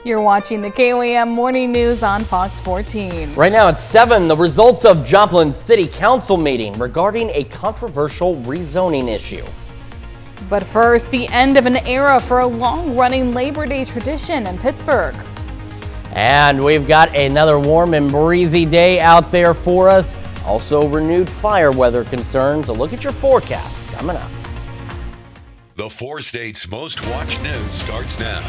You're watching the KOAM Morning News on Fox 14. Right now at 7, the results of Joplin's City Council meeting regarding a controversial rezoning issue. But first, the end of an era for a long-running Labor Day tradition in Pittsburgh. And we've got another warm and breezy day out there for us. Also renewed fire weather concerns. A look at your forecast coming up. The 4 states' most watched news starts now.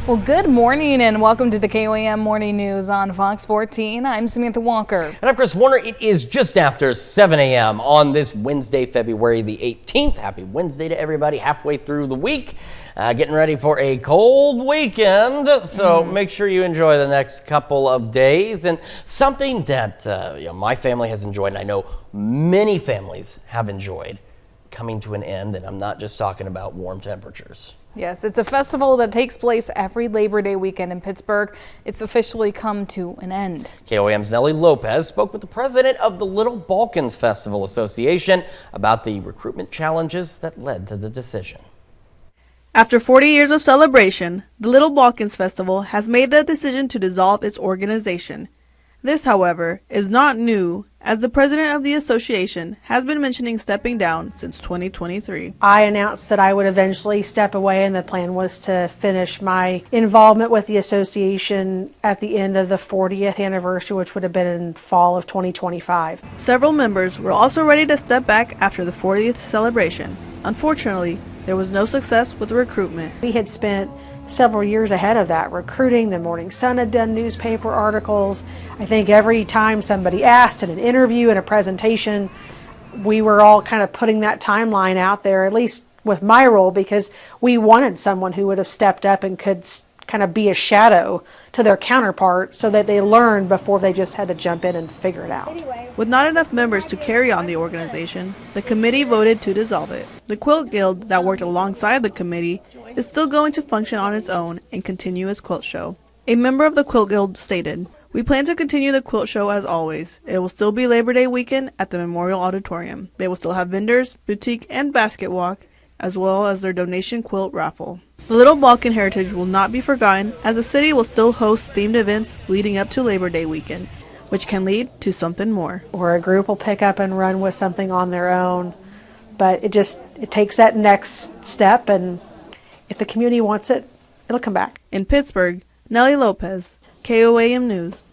Well, good morning and welcome to the KOAM Morning News on Fox 14. I'm Samantha Walker. And I'm Chris Warner. It is just after 7 a.m. on this Wednesday, February the 18th. Happy Wednesday to everybody halfway through the week. Getting ready for a cold weekend, so make sure you enjoy the next couple of days. And something that my family has enjoyed, and I know many families have enjoyed, coming to an end, and I'm not just talking about warm temperatures. Yes, it's a festival that takes place every Labor Day weekend in Pittsburgh. It's officially come to an end. KOAM's Nellie Lopez spoke with the president of the Little Balkans Festival Association about the recruitment challenges that led to the decision. After 40 years of celebration, the Little Balkans Festival has made the decision to dissolve its organization. This, however, is not new, as the president of the association has been mentioning stepping down since 2023. I announced that I would eventually step away, and the plan was to finish my involvement with the association at the end of the 40th anniversary, which would have been in fall of 2025. Several members were also ready to step back after the 40th celebration. Unfortunately, there was no success with the recruitment. We had spent several years ahead of that recruiting. The Morning Sun had done newspaper articles. I think every time somebody asked in an interview, in a presentation, we were all kind of putting that timeline out there, at least with my role, because we wanted someone who would have stepped up and could kind of be a shadow to their counterpart so that they learned before they just had to jump in and figure it out. With not enough members to carry on the organization, the committee voted to dissolve it. The Quilt Guild that worked alongside the committee is still going to function on its own and continue its quilt show. A member of the Quilt Guild stated, "We plan to continue the quilt show as always. It will still be Labor Day weekend at the Memorial Auditorium. They will still have vendors, boutique, and basket walk, as well as their donation quilt raffle." The Little Balkan heritage will not be forgotten, as the city will still host themed events leading up to Labor Day weekend, which can lead to something more. Or a group will pick up and run with something on their own, but it takes that next step, and if the community wants it, it'll come back. In Pittsburgh, Nellie Lopez, KOAM News.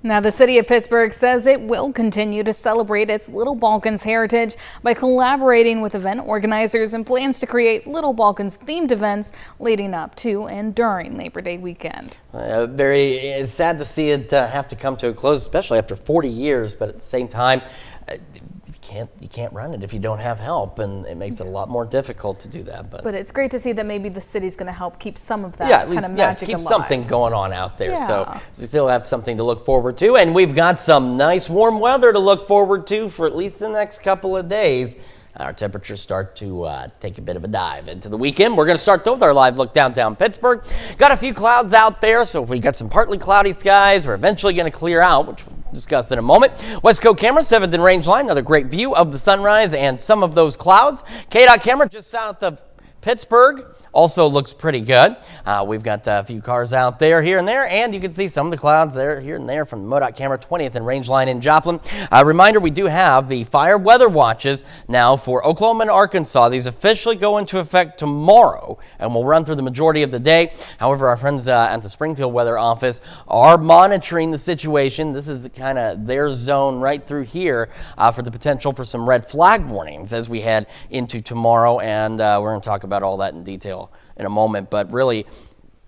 Now, the city of Pittsburgh says it will continue to celebrate its Little Balkans heritage by collaborating with event organizers and plans to create Little Balkans themed events leading up to and during Labor Day weekend. It's sad to see it have to come to a close, especially after 40 years, but at the same time, you can't run it if you don't have help, and it makes it a lot more difficult to do that. But it's great to see that maybe the city's going to help keep some of that kind of magic keep alive. something going on out there. So we still have something to look forward to, and we've got some nice warm weather to look forward to for at least the next couple of days. Our temperatures start to take a bit of a dive into the weekend. We're going to start with our live look downtown Pittsburgh. Got a few clouds out there, so we got some partly cloudy skies. We're eventually going to clear out, which we'll discuss in a moment. West Coast camera, 7th and Range Line, another great view of the sunrise and some of those clouds. KDOT camera just south of Pittsburgh. Also looks pretty good. We've got a few cars out there here and there, and you can see some of the clouds there here and there from the MoDOT camera, 20th and Range Line in Joplin. Reminder, we do have the fire weather watches now for Oklahoma and Arkansas. These officially go into effect tomorrow and will run through the majority of the day. However, our friends at the Springfield Weather Office are monitoring the situation. This is kind of their zone right through here for the potential for some red flag warnings as we head into tomorrow, and we're going to talk about all that in detail in a moment. But really,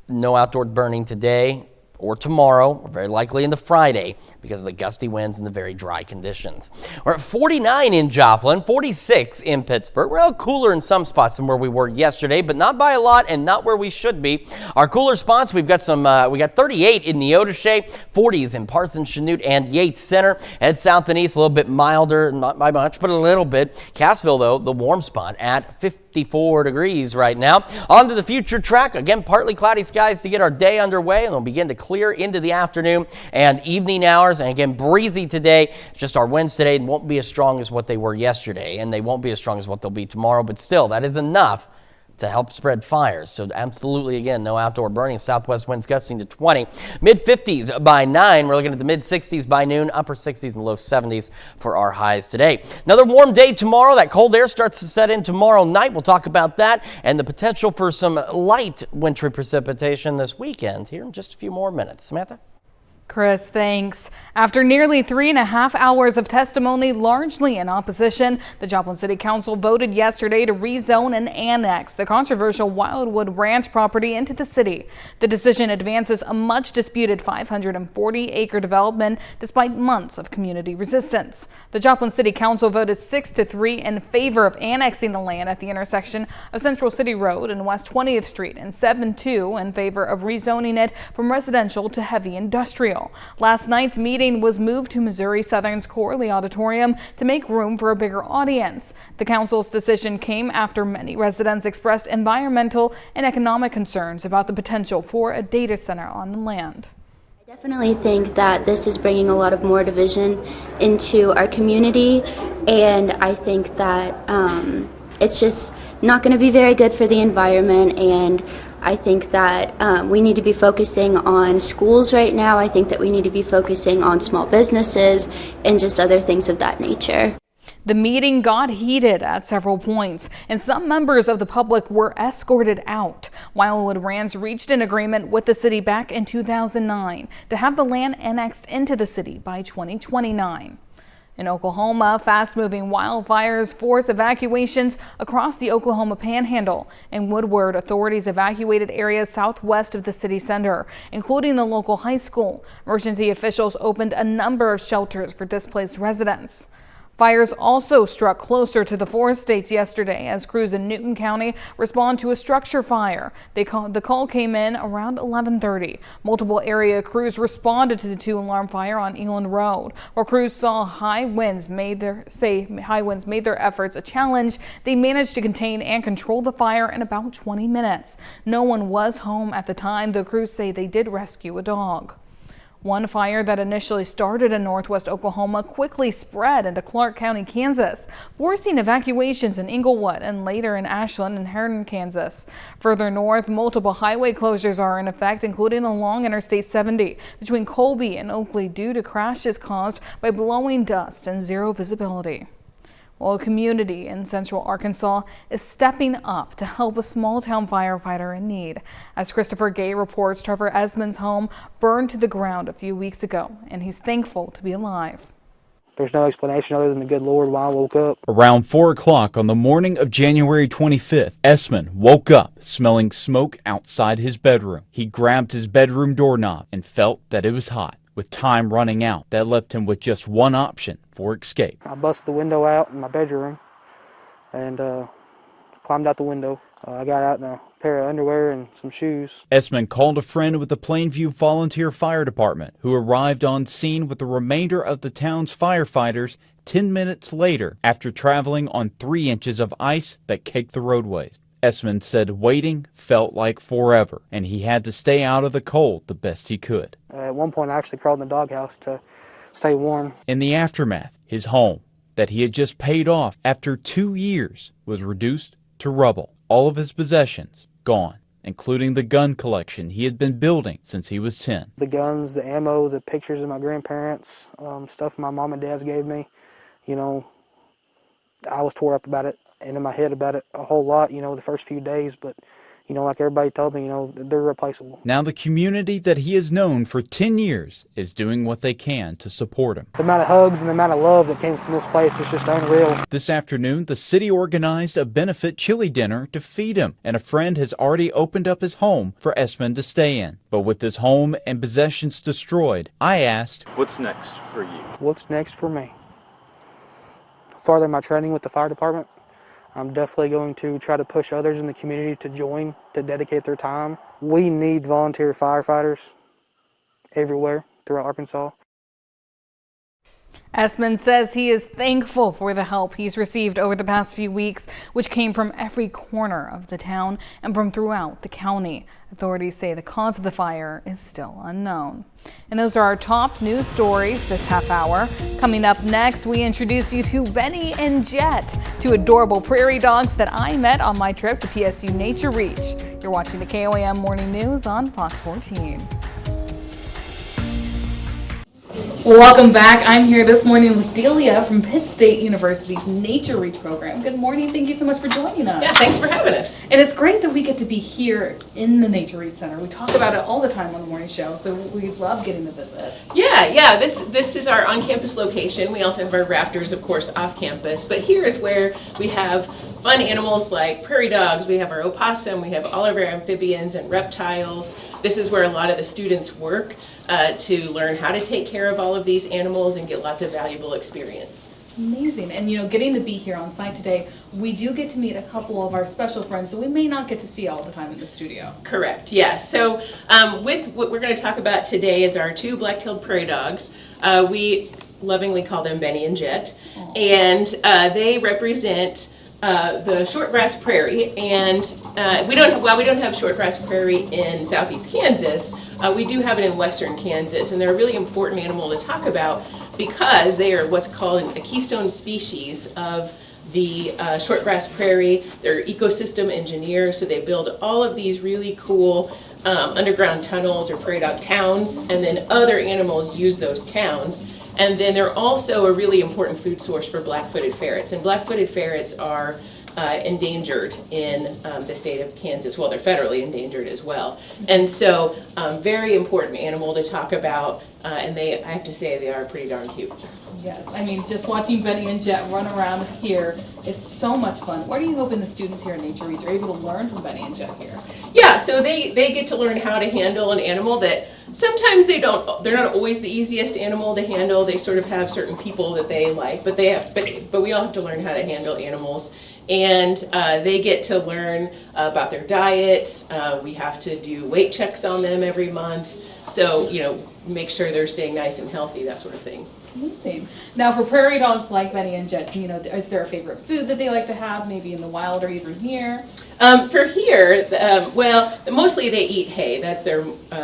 no outdoor burning today or tomorrow, or very likely into Friday, because of the gusty winds and the very dry conditions. We're at 49 in Joplin, 46 in Pittsburgh. We're a little cooler in some spots than where we were yesterday, but not by a lot and not where we should be. Our cooler spots, we got 38 in Neodesha, 40s in Parsons, Chanute, and Yates Center. Head south and east, a little bit milder, not by much, but a little bit. Cassville, though, the warm spot at 54 degrees right now. On to the future track. Again, partly cloudy skies to get our day underway, and we'll begin to clear into the afternoon and evening hours. And again, breezy today. Just our winds today won't be as strong as what they were yesterday, and they won't be as strong as what they'll be tomorrow, but still, that is enough to help spread fires. So absolutely, again, no outdoor burning. Southwest winds gusting to 20. Mid-50s by 9. We're looking at the mid-60s by noon, upper 60s and low 70s for our highs today. Another warm day tomorrow. That cold air starts to set in tomorrow night. We'll talk about that and the potential for some light wintry precipitation this weekend here in just a few more minutes. Samantha? Chris, thanks. After nearly 3.5 hours of testimony, largely in opposition, the Joplin City Council voted yesterday to rezone and annex the controversial Wildwood Ranch property into the city. The decision advances a much disputed 540-acre development despite months of community resistance. The Joplin City Council voted 6-3 in favor of annexing the land at the intersection of Central City Road and West 20th Street, and 7-2 in favor of rezoning it from residential to heavy industrial. Last night's meeting was moved to Missouri Southern's Corley Auditorium to make room for a bigger audience. The council's decision came after many residents expressed environmental and economic concerns about the potential for a data center on the land. I definitely think that this is bringing a lot of more division into our community, and I think that it's just not going to be very good for the environment, and I think that we need to be focusing on schools right now. I think that we need to be focusing on small businesses and just other things of that nature. The meeting got heated at several points, and some members of the public were escorted out. Wildwood Ranch reached an agreement with the city back in 2009 to have the land annexed into the city by 2029. In Oklahoma, fast-moving wildfires force evacuations across the Oklahoma Panhandle. In Woodward, authorities evacuated areas southwest of the city center, including the local high school. Emergency officials opened a number of shelters for displaced residents. Fires also struck closer to the four states yesterday as crews in Newton County respond to a structure fire. The call came in around 11:30. Multiple area crews responded to the 2-alarm fire on Eland Road, where crews saw high winds made their efforts a challenge. They managed to contain and control the fire in about 20 minutes. No one was home at the time. The crews say they did rescue a dog. One fire that initially started in northwest Oklahoma quickly spread into Clark County, Kansas, forcing evacuations in Englewood and later in Ashland and Herndon, Kansas. Further north, multiple highway closures are in effect, including along Interstate 70 between Colby and Oakley due to crashes caused by blowing dust and zero visibility. Well, a community in central Arkansas is stepping up to help a small-town firefighter in need. As Christopher Gay reports, Trevor Esmond's home burned to the ground a few weeks ago, and he's thankful to be alive. There's no explanation other than the good Lord when I woke up. Around 4 o'clock on the morning of January 25th, Esmond woke up smelling smoke outside his bedroom. He grabbed his bedroom doorknob and felt that it was hot. With time running out, that left him with just one option for escape. I busted the window out in my bedroom and climbed out the window. I got out in a pair of underwear and some shoes. Esmond called a friend with the Plainview Volunteer Fire Department, who arrived on scene with the remainder of the town's firefighters 10 minutes later after traveling on 3 inches of ice that caked the roadways. Esmond said waiting felt like forever, and he had to stay out of the cold the best he could. At one point, I actually crawled in the doghouse to stay warm. In the aftermath, his home, that he had just paid off after 2 years, was reduced to rubble. All of his possessions gone, including the gun collection he had been building since he was 10. The guns, the ammo, the pictures of my grandparents, stuff my mom and dad gave me, you know, I was tore up about it. And in my head about it a whole lot, you know, the first few days, but, you know, like everybody told me, you know, they're replaceable. Now the community that he has known for 10 years is doing what they can to support him. The amount of hugs and the amount of love that came from this place is just unreal. This afternoon, the city organized a benefit chili dinner to feed him, and a friend has already opened up his home for Esmond to stay in. But with his home and possessions destroyed, I asked, "What's next for you?" What's next for me? Further my training with the fire department. I'm definitely going to try to push others in the community to join, to dedicate their time. We need volunteer firefighters everywhere throughout Arkansas. Esmond says he is thankful for the help he's received over the past few weeks, which came from every corner of the town and from throughout the county. Authorities say the cause of the fire is still unknown. And those are our top news stories this half hour. Coming up next, we introduce you to Benny and Jet, two adorable prairie dogs that I met on my trip to PSU Nature Reach. You're watching the KOAM Morning News on Fox 14. Welcome back. I'm here this morning with Delia from Pitt State University's Nature Reach program. Good morning. Thank you so much for joining us. Yeah, thanks for having us. And it's great that we get to be here in the Nature Reach Center. We talk about it all the time on the morning show, so we love getting to visit. Yeah. This is our on-campus location. We also have our raptors, of course, off-campus. But here is where we have fun animals like prairie dogs. We have our opossum. We have all of our amphibians and reptiles. This is where a lot of the students work to learn how to take care of all of these animals and get lots of valuable experience. Amazing. And getting to be here on site today, we do get to meet a couple of our special friends, so we may not get to see all the time in the studio. Correct, yeah. So with what we're going to talk about today is our two black-tailed prairie dogs. We lovingly call them Benny and Jet. Aww. And they represent the shortgrass prairie, and we don't have shortgrass prairie in southeast Kansas, we do have it in western Kansas, and they're a really important animal to talk about because they are what's called a keystone species of the shortgrass prairie. They're ecosystem engineers, so they build all of these really cool underground tunnels or prairie dog towns, and then other animals use those towns. And then they're also a really important food source for black-footed ferrets. And black-footed ferrets are endangered in the state of Kansas. Well, they're federally endangered as well. And so, very important animal to talk about. And I have to say, they are pretty darn cute. Yes, I mean, just watching Benny and Jet run around here is so much fun. What are you hoping the students here at Nature Reach are able to learn from Benny and Jet here? Yeah, so they get to learn how to handle an animal that sometimes they're not always the easiest animal to handle. They sort of have certain people that they like, but we all have to learn how to handle animals. And they get to learn about their diet. We have to do weight checks on them every month. So, make sure they're staying nice and healthy, that sort of thing. Amazing. Now, for prairie dogs like Benny and Jet, is there a favorite food that they like to have, maybe in the wild or even here? For here, mostly they eat hay. That's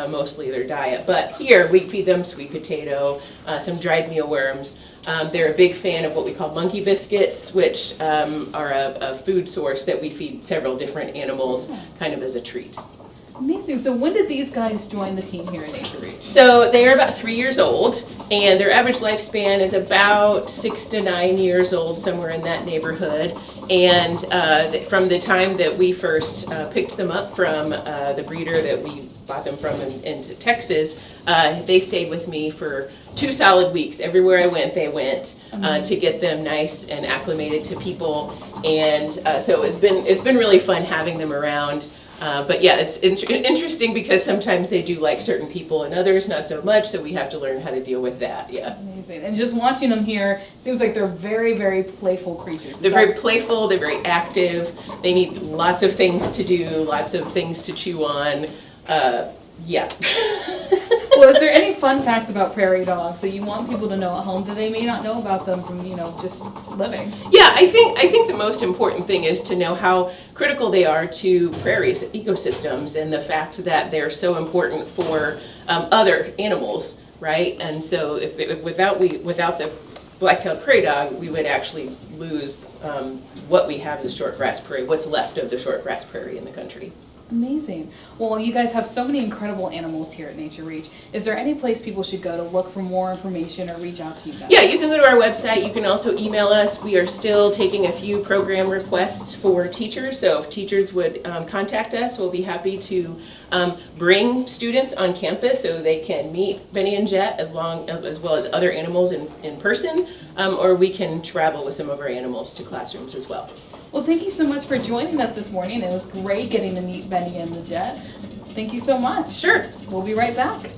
mostly their diet. But here, we feed them sweet potato, some dried mealworms. They're a big fan of what we call monkey biscuits, which are a food source that we feed several different animals kind of as a treat. Amazing. So when did these guys join the team here at Nature Reach? So they are about 3 years old, and their average lifespan is about 6 to 9 years old, somewhere in that neighborhood. And from the time that we first picked them up from the breeder that we bought them from into Texas, they stayed with me for 2 solid weeks. Everywhere I went, they went to get them nice and acclimated to people. And so it's been really fun having them around. But yeah, it's interesting because sometimes they do like certain people and others not so much, so we have to learn how to deal with that, yeah. Amazing. And just watching them here, it seems like they're very, very playful creatures. They're very playful, they're very active, they need lots of things to do, lots of things to chew on, yeah. Well, is there any fun facts about prairie dogs that you want people to know at home that they may not know about them from, just living? Yeah, I think the most important thing is to know how critical they are to prairies ecosystems and the fact that they're so important for other animals, right? And so without the black-tailed prairie dog, we would actually lose what we have as a shortgrass prairie, what's left of the shortgrass prairie in the country. Amazing. Well, you guys have so many incredible animals here at Nature Reach. Is there any place people should go to look for more information or reach out to you guys? Yeah, you can go to our website. You can also email us. We are still taking a few program requests for teachers, so if teachers would contact us, we'll be happy to bring students on campus so they can meet Benny and Jet as well as other animals in person, or we can travel with some of our animals to classrooms as well. Well, thank you so much for joining us this morning. It was great getting to meet Benny and the Jet. Thank you so much. Sure. We'll be right back.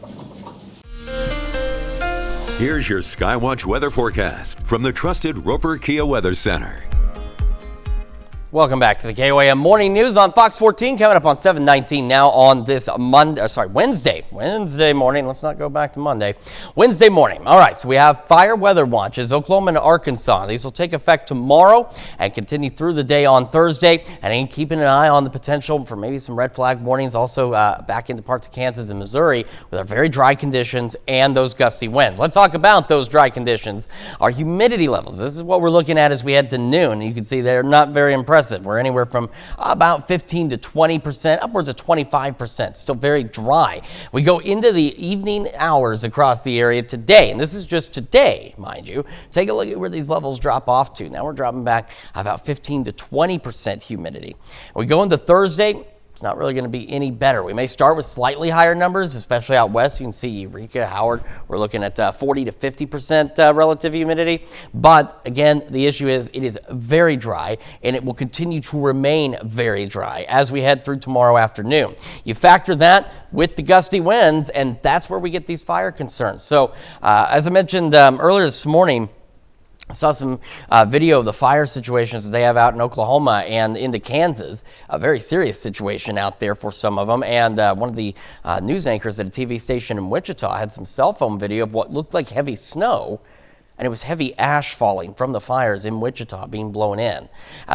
Here's your Skywatch weather forecast from the trusted Roper Kia Weather Center. Welcome back to the KOAM Morning News on Fox 14, coming up on 7:19 now on this Wednesday morning. Let's not go back to Monday. Wednesday morning. All right, so we have fire weather watches, Oklahoma and Arkansas. These will take effect tomorrow and continue through the day on Thursday. And keeping an eye on the potential for maybe some red flag warnings also back into parts of Kansas and Missouri with our very dry conditions and those gusty winds. Let's talk about those dry conditions. Our humidity levels. This is what we're looking at as we head to noon. You can see they're not very impressive. We're anywhere from about 15 to 20%, upwards of 25%, still very dry. We go into the evening hours across the area today, and this is just today, mind you. Take a look at where these levels drop off to. Now we're dropping back about 15 to 20% humidity. We go into Thursday. It's not really going to be any better. We may start with slightly higher numbers, especially out west. You can see Eureka, Howard, we're looking at 40 to 50% relative humidity. But again, the issue is it is very dry, and it will continue to remain very dry as we head through tomorrow afternoon. You factor that with the gusty winds, and that's where we get these fire concerns. So as I mentioned earlier this morning, I saw some video of the fire situations that they have out in Oklahoma and into Kansas. A very serious situation out there for some of them. And one of the news anchors at a TV station in Wichita had some cell phone video of what looked like heavy snow. And it was heavy ash falling from the fires in Wichita being blown in.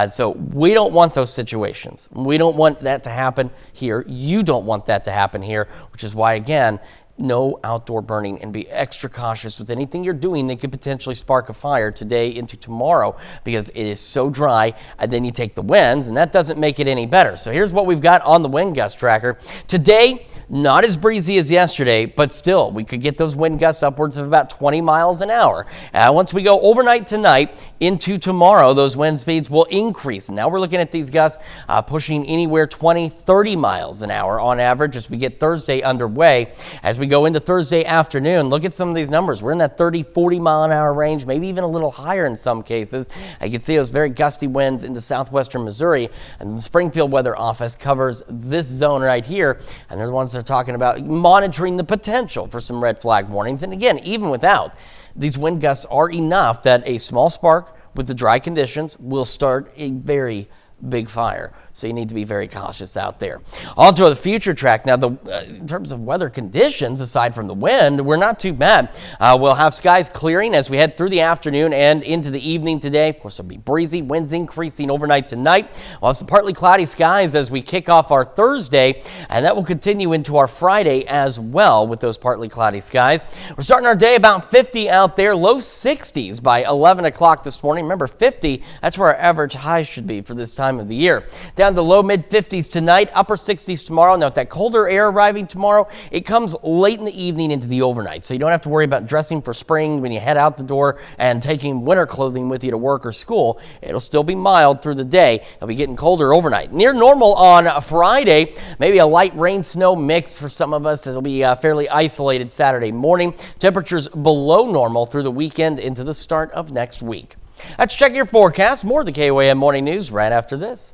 So we don't want those situations. We don't want that to happen here. You don't want that to happen here, which is why, again, no outdoor burning, and be extra cautious with anything you're doing that could potentially spark a fire today into tomorrow because it is so dry. And then you take the winds, and that doesn't make it any better. So here's what we've got on the wind gust tracker. Today, not as breezy as yesterday, but still, we could get those wind gusts upwards of about 20 miles an hour. Once we go overnight tonight into tomorrow, those wind speeds will increase. Now we're looking at these gusts pushing anywhere 20, 30 miles an hour on average as we get Thursday underway. As we go into Thursday afternoon, look at some of these numbers. We're in that 30, 40 mile an hour range, maybe even a little higher in some cases. You can see those very gusty winds into southwestern Missouri, and the Springfield Weather Office covers this zone right here, and they're the ones that are talking about monitoring the potential for some red flag warnings. And again, even without, these wind gusts are enough that a small spark with the dry conditions will start a very big fire. So you need to be very cautious out there. On to the future track. Now, in terms of weather conditions, aside from the wind, we're not too bad. We'll have skies clearing as we head through the afternoon and into the evening today. Of course, it'll be breezy, winds increasing overnight tonight. We'll have some partly cloudy skies as we kick off our Thursday, and that will continue into our Friday as well with those partly cloudy skies. We're starting our day about 50 out there, low 60s by 11 o'clock this morning. Remember, 50, that's where our average high should be for this time of the year. Down to low mid 50s tonight, upper 60s tomorrow. Now, with that colder air arriving tomorrow, it comes late in the evening into the overnight. So you don't have to worry about dressing for spring when you head out the door and taking winter clothing with you to work or school. It'll still be mild through the day. It'll be getting colder overnight. Near normal on Friday, maybe a light rain snow mix for some of us. It'll be fairly isolated Saturday morning. Temperatures below normal through the weekend into the start of next week. Let's check your forecast. More of the KOAM Morning News right after this.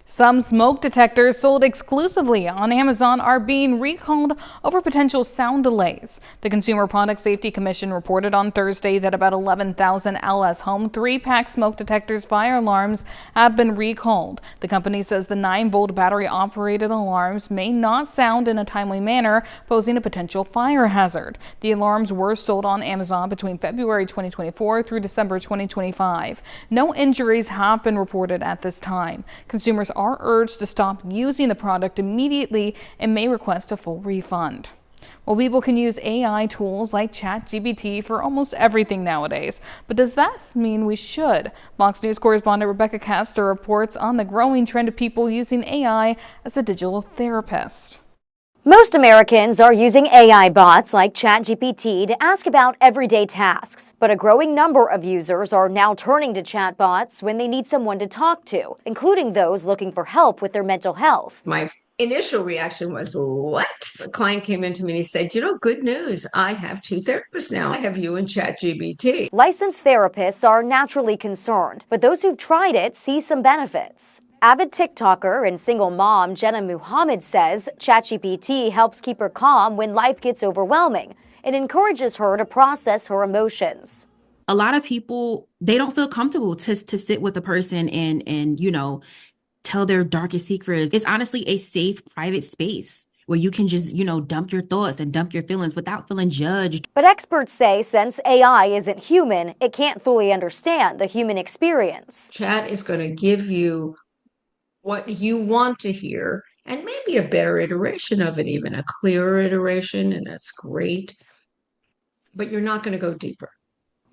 Some smoke detectors sold exclusively on Amazon are being recalled over potential sound delays. The Consumer Product Safety Commission reported on Thursday that about 11,000 LS Home 3-pack smoke detectors fire alarms have been recalled. The company says the 9-volt battery-operated alarms may not sound in a timely manner, posing a potential fire hazard. The alarms were sold on Amazon between February 2024 through December 2025. No injuries have been reported at this time. Consumers are urged to stop using the product immediately and may request a full refund. Well, people can use AI tools like ChatGPT for almost everything nowadays. But does that mean we should? Fox News correspondent Rebecca Castor reports on the growing trend of people using AI as a digital therapist. Most Americans are using AI bots like ChatGPT to ask about everyday tasks. But a growing number of users are now turning to chatbots when they need someone to talk to, including those looking for help with their mental health. My initial reaction was, what? A client came into me and he said, good news. I have 2 therapists now. I have you and ChatGPT. Licensed therapists are naturally concerned, but those who've tried it see some benefits. Avid TikToker and single mom Jenna Muhammad says ChatGPT helps keep her calm when life gets overwhelming. It encourages her to process her emotions. a lot of people, they don't feel comfortable to sit with a person and, you know, tell their darkest secrets. It's honestly a safe, private space where you can just, you know, dump your thoughts and dump your feelings without feeling judged. But experts say since AI isn't human, it can't fully understand the human experience. Chat is going to give you what you want to hear and maybe a better iteration of it, even a clearer iteration, and that's great. But you're not going to go deeper.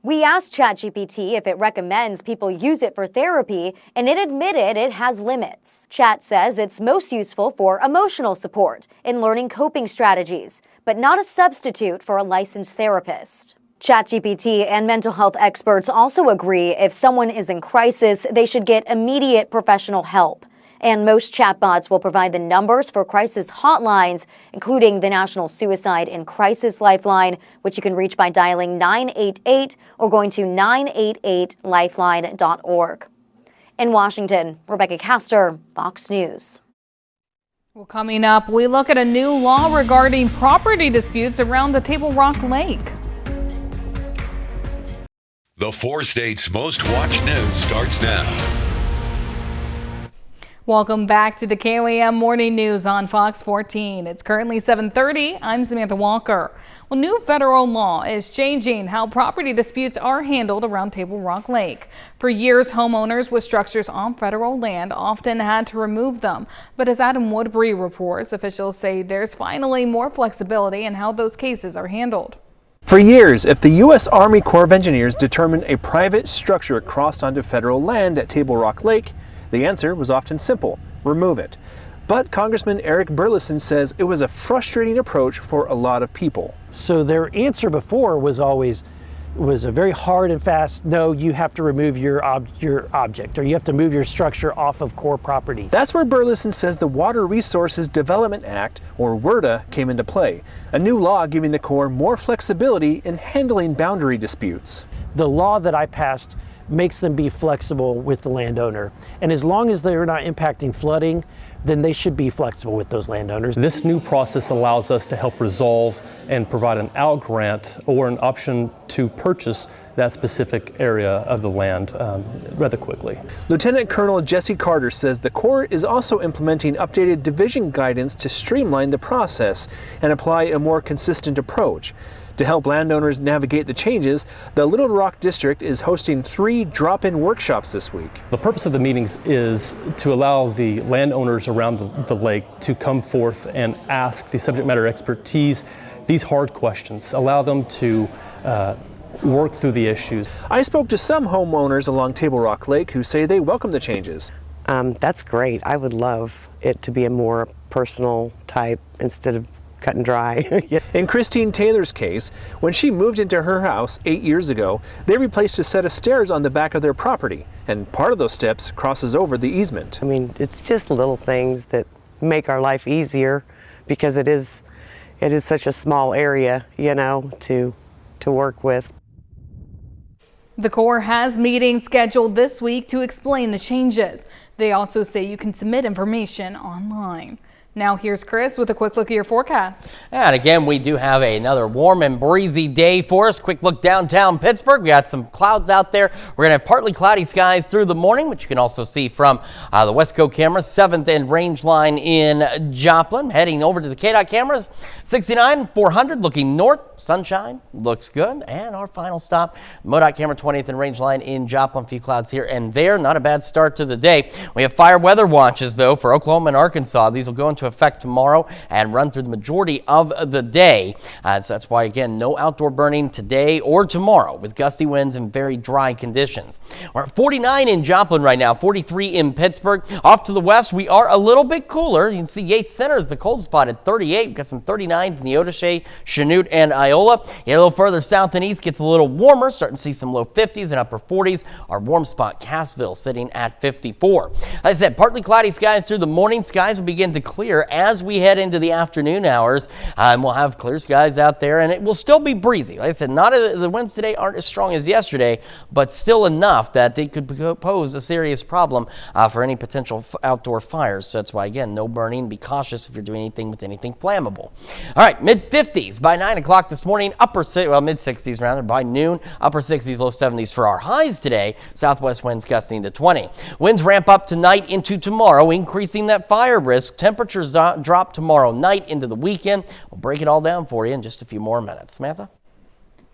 We asked ChatGPT if it recommends people use it for therapy, and it admitted it has limits. Chat says it's most useful for emotional support and learning coping strategies, but not a substitute for a licensed therapist. ChatGPT and mental health experts also agree if someone is in crisis, they should get immediate professional help. And most chatbots will provide the numbers for crisis hotlines, including the National Suicide and Crisis Lifeline, which you can reach by dialing 988 or going to 988lifeline.org. In Washington, Rebecca Castor, Fox News. Well, coming up, we look at a new law regarding property disputes around the Table Rock Lake. The 4 states' most watched news starts now. Welcome back to the KOAM Morning News on Fox 14. It's currently 7:30. I'm Samantha Walker. Well, new federal law is changing how property disputes are handled around Table Rock Lake. For years, homeowners with structures on federal land often had to remove them. But as Adam Woodbury reports, officials say there's finally more flexibility in how those cases are handled. For years, if the U.S. Army Corps of Engineers determined a private structure crossed onto federal land at Table Rock Lake, the answer was often simple: remove it. But Congressman Eric Burleson says it was a frustrating approach for a lot of people. So their answer before was always a very hard and fast, no, you have to remove your object, or you have to move your structure off of Corps property. That's where Burleson says the Water Resources Development Act, or WRDA, came into play, a new law giving the Corps more flexibility in handling boundary disputes. The law that I passed makes them be flexible with the landowner. And as long as they're not impacting flooding, then they should be flexible with those landowners. This new process allows us to help resolve and provide an out grant or an option to purchase that specific area of the land rather quickly. Lieutenant Colonel Jesse Carter says the Corps is also implementing updated division guidance to streamline the process and apply a more consistent approach. To help landowners navigate the changes, the Little Rock District is hosting 3 drop-in workshops this week. The purpose of the meetings is to allow the landowners around the lake to come forth and ask the subject matter expertise these hard questions, allow them to work through the issues. I spoke to some homeowners along Table Rock Lake who say they welcome the changes. That's great. I would love it to be a more personal type instead of cut and dry. In Christine Taylor's case, when she moved into her house 8 years ago, they replaced a set of stairs on the back of their property, and part of those steps crosses over the easement. I mean, it's just little things that make our life easier because it is such a small area, you know, to work with. The Corps has meetings scheduled this week to explain the changes. They also say you can submit information online. Now here's Chris with a quick look at your forecast. And again, we do have another warm and breezy day for us. Quick look downtown Pittsburgh. We got some clouds out there. We're going to have partly cloudy skies through the morning, which you can also see from the Westco cameras. 7th and range line in Joplin. Heading over to the KDOT cameras. 69, 400 looking north. Sunshine looks good. And our final stop, MoDOT camera 20th and range line in Joplin. A few clouds here and there. Not a bad start to the day. We have fire weather watches, though, for Oklahoma and Arkansas. These will go into effect tomorrow and run through the majority of the day. So that's why, again, no outdoor burning today or tomorrow with gusty winds and very dry conditions. We're at 49 in Joplin right now, 43 in Pittsburgh. Off to the west, we are a little bit cooler. You can see Yates Center is the cold spot at 38. We've got some 39s in Neodesha, Chanute, and Iola. Yeah, a little further south and east gets a little warmer. Starting to see some low 50s and upper 40s. Our warm spot, Cassville, sitting at 54. As I said, partly cloudy skies through the morning. Skies will begin to clear brighter as we head into the afternoon hours. We'll have clear skies out there, and it will still be breezy. Like I said, the winds today aren't as strong as yesterday, but still enough that they could pose a serious problem for any potential outdoor fires. So that's why, again, no burning. Be cautious if you're doing anything with anything flammable. All right, mid-50s by 9 o'clock this morning, mid-60s rather by noon, upper 60s, low 70s for our highs today. Southwest winds gusting to 20. Winds ramp up tonight into tomorrow, increasing that fire risk. Temperatures drop tomorrow night into the weekend. We'll break it all down for you in just a few more minutes. Samantha?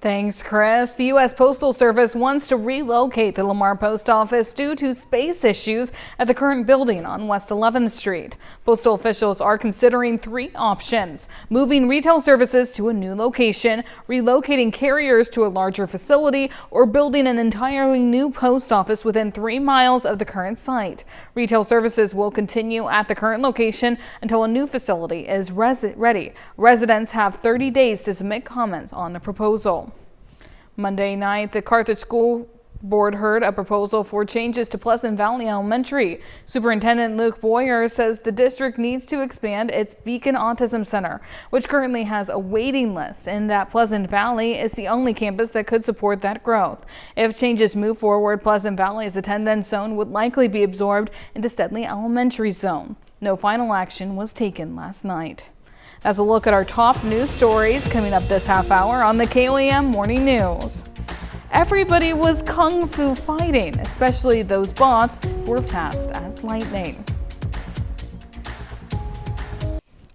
Thanks, Chris. The U.S. Postal Service wants to relocate the Lamar Post Office due to space issues at the current building on West 11th Street. Postal officials are considering 3 options: moving retail services to a new location, relocating carriers to a larger facility, or building an entirely new post office within 3 miles of the current site. Retail services will continue at the current location until a new facility is ready. Residents have 30 days to submit comments on the proposal. Monday night, the Carthage School Board heard a proposal for changes to Pleasant Valley Elementary. Superintendent Luke Boyer says the district needs to expand its Beacon Autism Center, which currently has a waiting list, and that Pleasant Valley is the only campus that could support that growth. If changes move forward, Pleasant Valley's attendance zone would likely be absorbed into Steadley Elementary zone. No final action was taken last night. That's a look at our top news stories coming up this half hour on the KOAM Morning News. Everybody was kung fu fighting, especially those bots who were fast as lightning.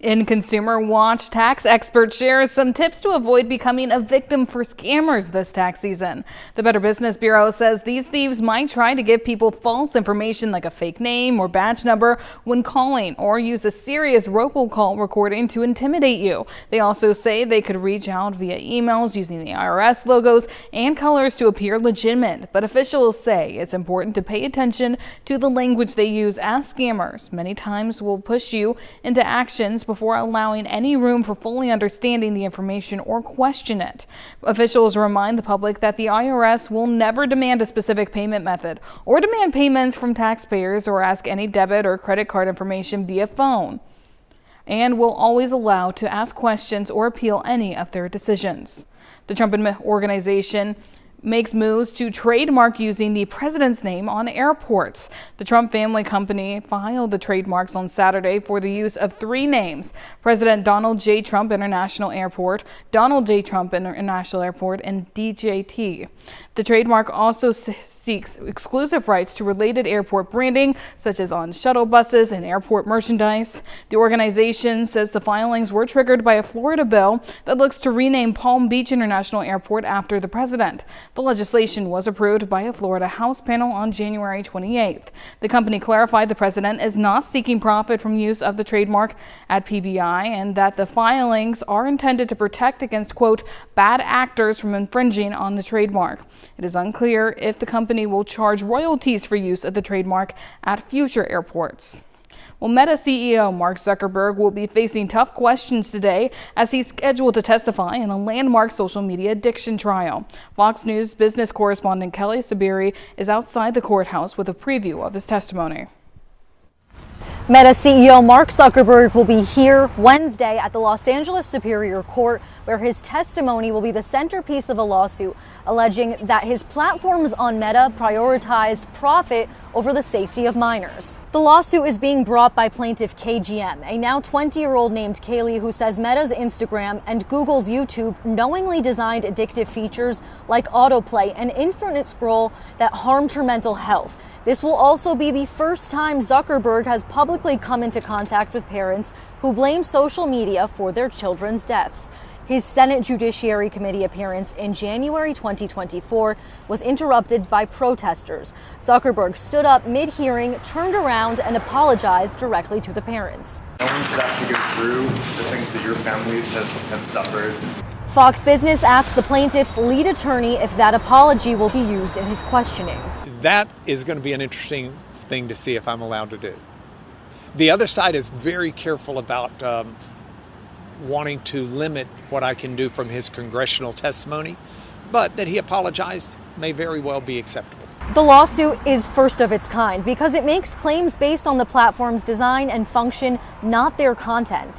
In Consumer Watch, tax expert shares some tips to avoid becoming a victim for scammers this tax season. The Better Business Bureau says these thieves might try to give people false information like a fake name or badge number when calling, or use a serious robocall recording to intimidate you. They also say they could reach out via emails using the IRS logos and colors to appear legitimate, but officials say it's important to pay attention to the language they use, as scammers many times will push you into actions before allowing any room for fully understanding the information or question it. Officials remind the public that the IRS will never demand a specific payment method or demand payments from taxpayers or ask any debit or credit card information via phone, and will always allow to ask questions or appeal any of their decisions. The Trump organization makes moves to trademark using the president's name on airports. The Trump family company filed the trademarks on Saturday for the use of 3 names: President Donald J. Trump International Airport, Donald J. Trump International Airport, and DJT. The trademark also seeks exclusive rights to related airport branding, such as on shuttle buses and airport merchandise. The organization says the filings were triggered by a Florida bill that looks to rename Palm Beach International Airport after the president. The legislation was approved by a Florida House panel on January 28th. The company clarified the president is not seeking profit from use of the trademark at PBI, and that the filings are intended to protect against, quote, bad actors from infringing on the trademark. It is unclear if the company will charge royalties for use of the trademark at future airports. Well, Meta CEO Mark Zuckerberg will be facing tough questions today as he's scheduled to testify in a landmark social media addiction trial. Fox News business correspondent Kelly Sabiri is outside the courthouse with a preview of his testimony. Meta CEO Mark Zuckerberg will be here Wednesday at the Los Angeles Superior Court, where his testimony will be the centerpiece of a lawsuit alleging that his platforms on Meta prioritized profit over the safety of minors. The lawsuit is being brought by plaintiff KGM, a now 20-year-old named Kaylee who says Meta's Instagram and Google's YouTube knowingly designed addictive features like autoplay and infinite scroll that harmed her mental health. This will also be the first time Zuckerberg has publicly come into contact with parents who blame social media for their children's deaths. His Senate Judiciary Committee appearance in January 2024 was interrupted by protesters. Zuckerberg stood up mid-hearing, turned around, and apologized directly to the parents. No one should have to go through the things that your families have suffered. Fox Business asked the plaintiff's lead attorney if that apology will be used in his questioning. That is going to be an interesting thing to see if I'm allowed to do. The other side is very careful about wanting to limit what I can do from his congressional testimony, but that he apologized may very well be acceptable. The lawsuit is first of its kind because it makes claims based on the platform's design and function, not their content.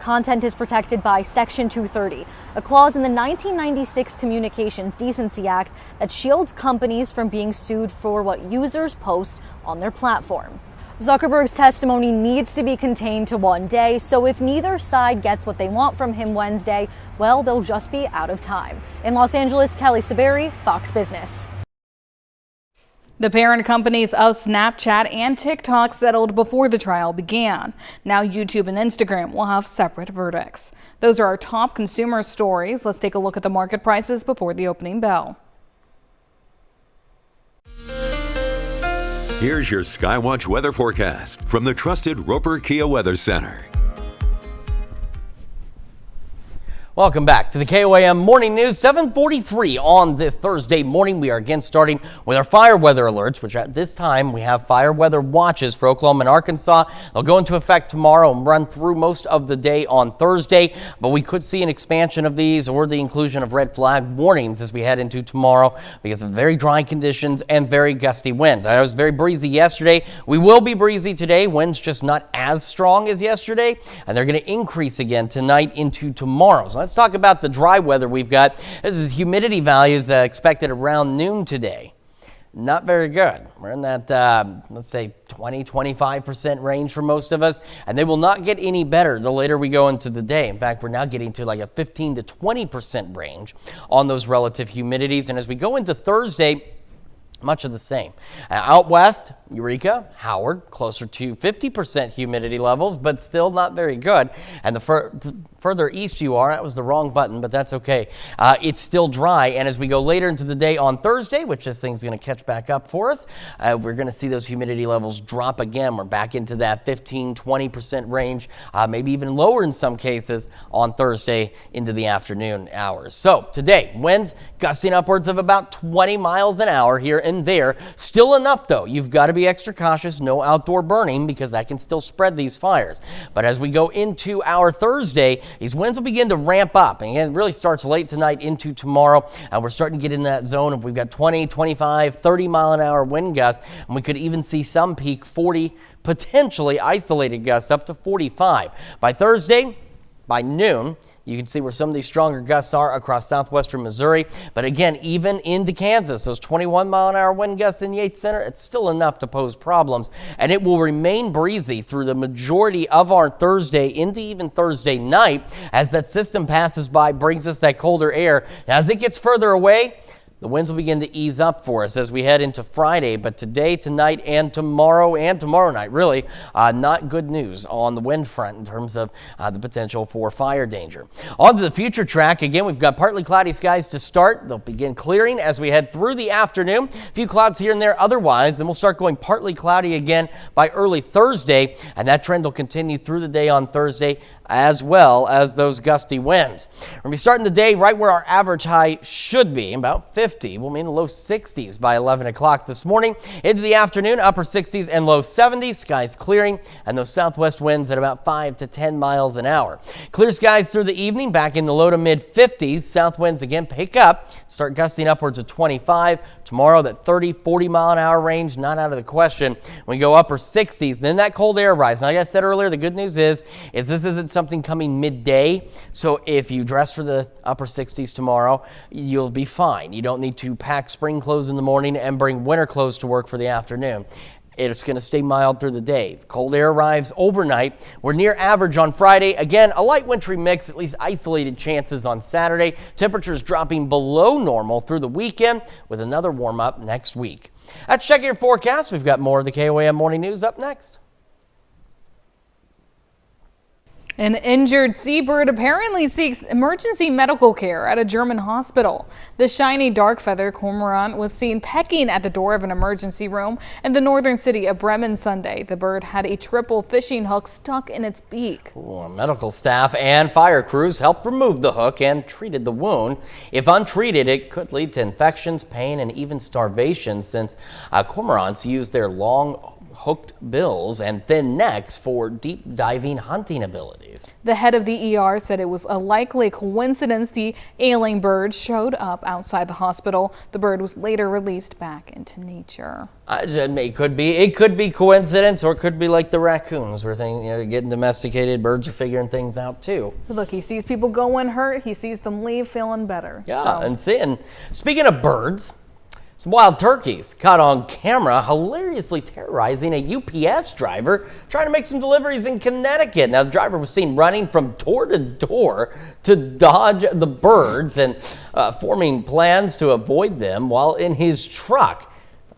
Content is protected by Section 230, a clause in the 1996 Communications Decency Act that shields companies from being sued for what users post on their platform. Zuckerberg's testimony needs to be contained to one day, so if neither side gets what they want from him Wednesday, well, they'll just be out of time. In Los Angeles, Kelly-Saberi, Fox Business. The parent companies of Snapchat and TikTok settled before the trial began. Now YouTube and Instagram will have separate verdicts. Those are our top consumer stories. Let's take a look at the market prices before the opening bell. Here's your Skywatch weather forecast from the trusted Roper Kia Weather Center. Welcome back to the KOAM Morning News, 7:43 on this Thursday morning. We are again starting with our fire weather alerts, which at this time we have fire weather watches for Oklahoma and Arkansas. They'll go into effect tomorrow and run through most of the day on Thursday, but we could see an expansion of these or the inclusion of red flag warnings as we head into tomorrow because of very dry conditions and very gusty winds. I was very breezy yesterday. We will be breezy today. Winds just not as strong as yesterday, and they're going to increase again tonight into tomorrow. So let's talk about the dry weather we've got. This is humidity values expected around noon today. Not very good. We're in that, let's say, 20-25% range for most of us, and they will not get any better the later we go into the day. In fact, we're now getting to like a 15 to 20% range on those relative humidities, and as we go into Thursday, much of the same. Out west, Eureka, Howard, closer to 50% humidity levels, but still not very good. And the further east you are, that was the wrong button, but that's okay. It's still dry. And as we go later into the day on Thursday, which this thing's going to catch back up for us, we're going to see those humidity levels drop again. We're back into that 15-20% range, maybe even lower in some cases on Thursday into the afternoon hours. So today, winds gusting upwards of about 20 miles an hour here and there. Still enough, though. You've got to be extra cautious. No outdoor burning because that can still spread these fires. But as we go into our Thursday, these winds will begin to ramp up. And it really starts late tonight into tomorrow. And we're starting to get in that zone of we've got 20, 25, 30 mile an hour wind gusts. And we could even see some peak 40, potentially isolated gusts up to 45. By Thursday, by noon, you can see where some of these stronger gusts are across southwestern Missouri. But again, even into Kansas, those 21 mile an hour wind gusts in Yates Center, it's still enough to pose problems. And it will remain breezy through the majority of our Thursday into even Thursday night as that system passes by, brings us that colder air. As it gets further away, the winds will begin to ease up for us as we head into Friday, but today, tonight, and tomorrow night, really, not good news on the wind front in terms of the potential for fire danger. On to the future track. Again, we've got partly cloudy skies to start. They'll begin clearing as we head through the afternoon. A few clouds here and there otherwise, then we'll start going partly cloudy again by early Thursday, and that trend will continue through the day on Thursday, as well as those gusty winds. We're going to be starting the day right where our average high should be, about 50. We'll be in the low 60s by 11 o'clock this morning. Into the afternoon, upper 60s and low 70s. Skies clearing, and those southwest winds at about 5 to 10 miles an hour. Clear skies through the evening, back in the low to mid 50s. South winds again pick up, start gusting upwards of 25. Tomorrow, that 30, 40 mile an hour range, not out of the question. When we go upper 60s, then that cold air arrives. Now, like I said earlier, the good news is this isn't something coming midday. So if you dress for the upper 60s tomorrow, you'll be fine. You don't need to pack spring clothes in the morning and bring winter clothes to work for the afternoon. It's going to stay mild through the day. Cold air arrives overnight. We're near average on Friday. Again, a light wintry mix, at least isolated chances on Saturday. Temperatures dropping below normal through the weekend with another warm up next week. Let's check your forecast. We've got more of the KOAM Morning News up next. An injured seabird apparently seeks emergency medical care at a German hospital. The shiny dark feather cormorant was seen pecking at the door of an emergency room in the northern city of Bremen Sunday. The bird had a triple fishing hook stuck in its beak. Medical staff and fire crews helped remove the hook and treated the wound. If untreated, it could lead to infections, pain, and even starvation since cormorants use their long hooked bills and thin necks for deep diving hunting abilities. The head of the ER said it was a likely coincidence the ailing bird showed up outside the hospital. The bird was later released back into nature. It could be coincidence, or it could be like the raccoons where things, getting domesticated. Birds are figuring things out too. Look, he sees people going hurt. He sees them leave feeling better. Yeah, and speaking of birds, some wild turkeys caught on camera hilariously terrorizing a UPS driver trying to make some deliveries in Connecticut. Now, the driver was seen running from door to door to dodge the birds and forming plans to avoid them while in his truck.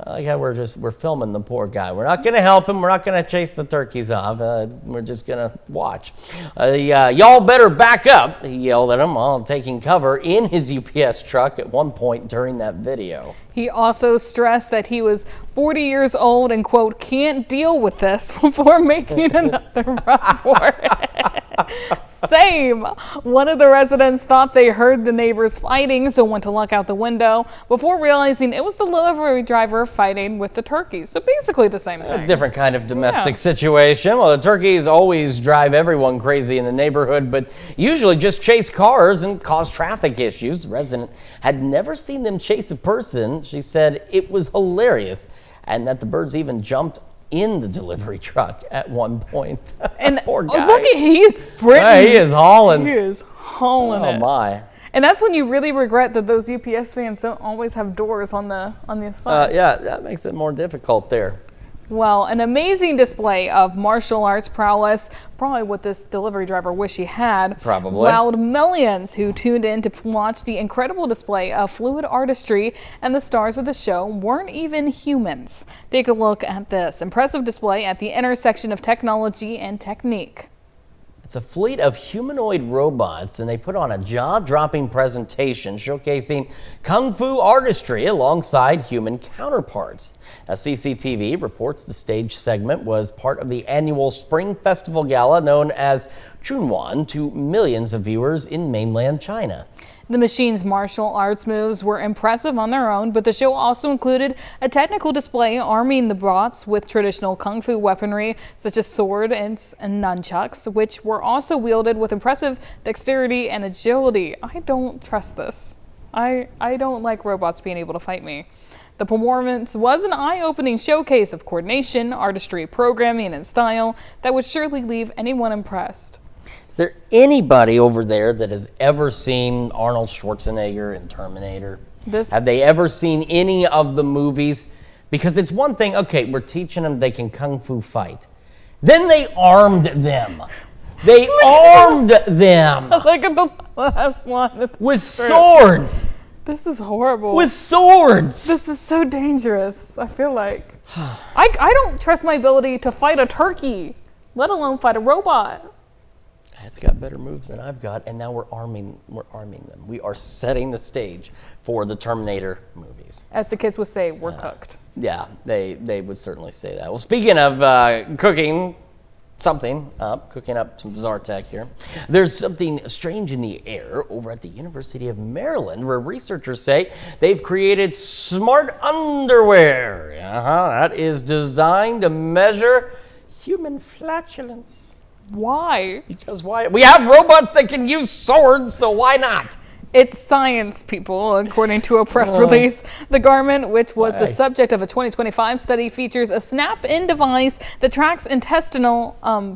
We're filming the poor guy. We're not going to help him. We're not going to chase the turkeys off. We're just going to watch. Y'all better back up, he yelled at him while taking cover in his UPS truck at one point during that video. He also stressed that he was 40 years old and, quote, can't deal with this before making another run for it. Same. One of the residents thought they heard the neighbors fighting, so went to look out the window before realizing it was the delivery driver fighting with the turkeys. So basically the same thing. A different kind of domestic situation. Well, the turkeys always drive everyone crazy in the neighborhood, but usually just chase cars and cause traffic issues. The resident had never seen them chase a person. She said it was hilarious and that the birds even jumped in the delivery truck at one point. And poor guy. look at he's sprinting. Yeah, he is hauling. He is hauling it. Oh my. And that's when you really regret that those UPS vans don't always have doors on the side. Yeah, that makes it more difficult there. Well, an amazing display of martial arts prowess, probably what this delivery driver wish he had, probably wowed millions who tuned in to watch the incredible display of fluid artistry, and the stars of the show weren't even humans. Take a look at this impressive display at the intersection of technology and technique. It's a fleet of humanoid robots, and they put on a jaw-dropping presentation showcasing kung fu artistry alongside human counterparts. Now, CCTV reports the stage segment was part of the annual Spring Festival Gala known as Chunwan to millions of viewers in mainland China. The machine's martial arts moves were impressive on their own, but the show also included a technical display arming the bots with traditional kung fu weaponry such as sword and nunchucks, which were also wielded with impressive dexterity and agility. I don't trust this. I don't like robots being able to fight me. The performance was an eye-opening showcase of coordination, artistry, programming, and style that would surely leave anyone impressed. Is there anybody over there that has ever seen Arnold Schwarzenegger in Terminator? Have they ever seen any of the movies? Because it's one thing, okay, we're teaching them they can kung fu fight. Then they armed them. They armed them. Look at the last one. With swords. This is horrible. With swords. This is so dangerous, I feel like. I don't trust my ability to fight a turkey, let alone fight a robot. It's got better moves than I've got, and now we're arming them. We are setting the stage for the Terminator movies. As the kids would say, we're cooked. Yeah, they would certainly say that. Well, speaking of cooking up some bizarre tech here, there's something strange in the air over at the University of Maryland where researchers say they've created smart underwear. That is designed to measure human flatulence. Why? Because why? We have robots that can use swords, so why not? It's science, people, according to a press release. The garment, which was the subject of a 2025 study, features a snap-in device that tracks intestinal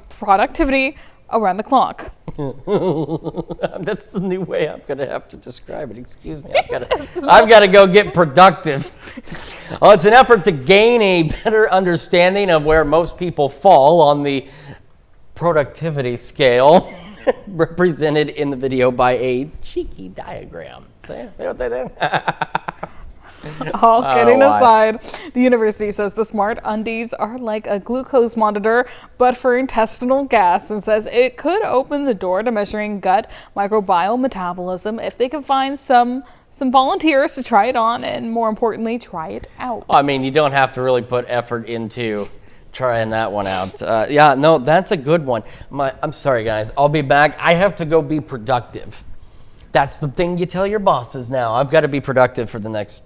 productivity around the clock. That's the new way I'm going to have to describe it. Excuse me. I've got to go get productive. Well, it's an effort to gain a better understanding of where most people fall on the productivity scale, represented in the video by a cheeky diagram. Say what they did. All kidding aside, the university says the smart undies are like a glucose monitor, but for intestinal gas, and says it could open the door to measuring gut microbiome metabolism if they can find some volunteers to try it on, and more importantly, try it out. I mean, you don't have to really put effort into trying that one out. Yeah, no, that's a good one. I'm sorry, guys. I'll be back. I have to go be productive. that's the thing you tell your bosses now. I've got to be productive for the next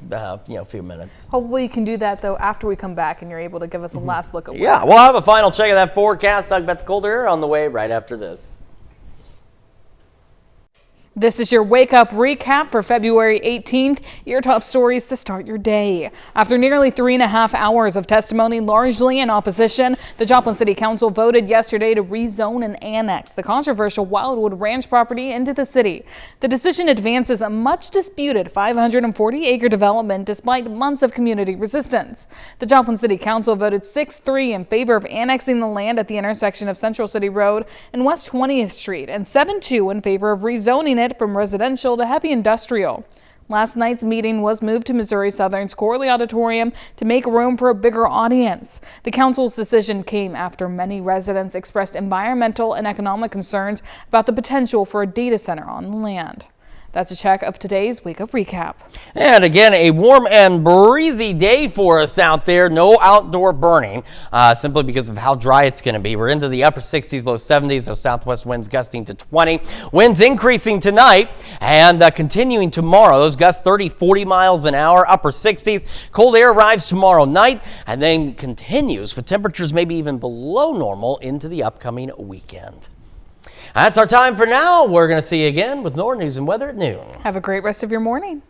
few minutes. Hopefully you can do that, though, after we come back and you're able to give us a last look at Yeah, we'll have a final check of that forecast. Talk about the colder air on the way right after this. This is your Wake Up recap for February 18th, your top stories to start your day. After nearly 3.5 hours of testimony, largely in opposition, the Joplin City Council voted yesterday to rezone and annex the controversial Wildwood Ranch property into the city. The decision advances a much disputed 540-acre development despite months of community resistance. The Joplin City Council voted 6-3 in favor of annexing the land at the intersection of Central City Road and West 20th Street, and 7-2 in favor of rezoning it from residential to heavy industrial. Last night's meeting was moved to Missouri Southern's Corley Auditorium to make room for a bigger audience. The council's decision came after many residents expressed environmental and economic concerns about the potential for a data center on the land. That's a check of today's Wake Up Recap. And again, a warm and breezy day for us out there. No outdoor burning, simply because of how dry it's going to be. We're into the upper 60s, low 70s, those southwest winds gusting to 20. Winds increasing tonight and continuing tomorrow. Those gusts 30, 40 miles an hour, upper 60s. Cold air arrives tomorrow night and then continues with temperatures maybe even below normal into the upcoming weekend. That's our time for now. We're going to see you again with more news and weather at noon. Have a great rest of your morning.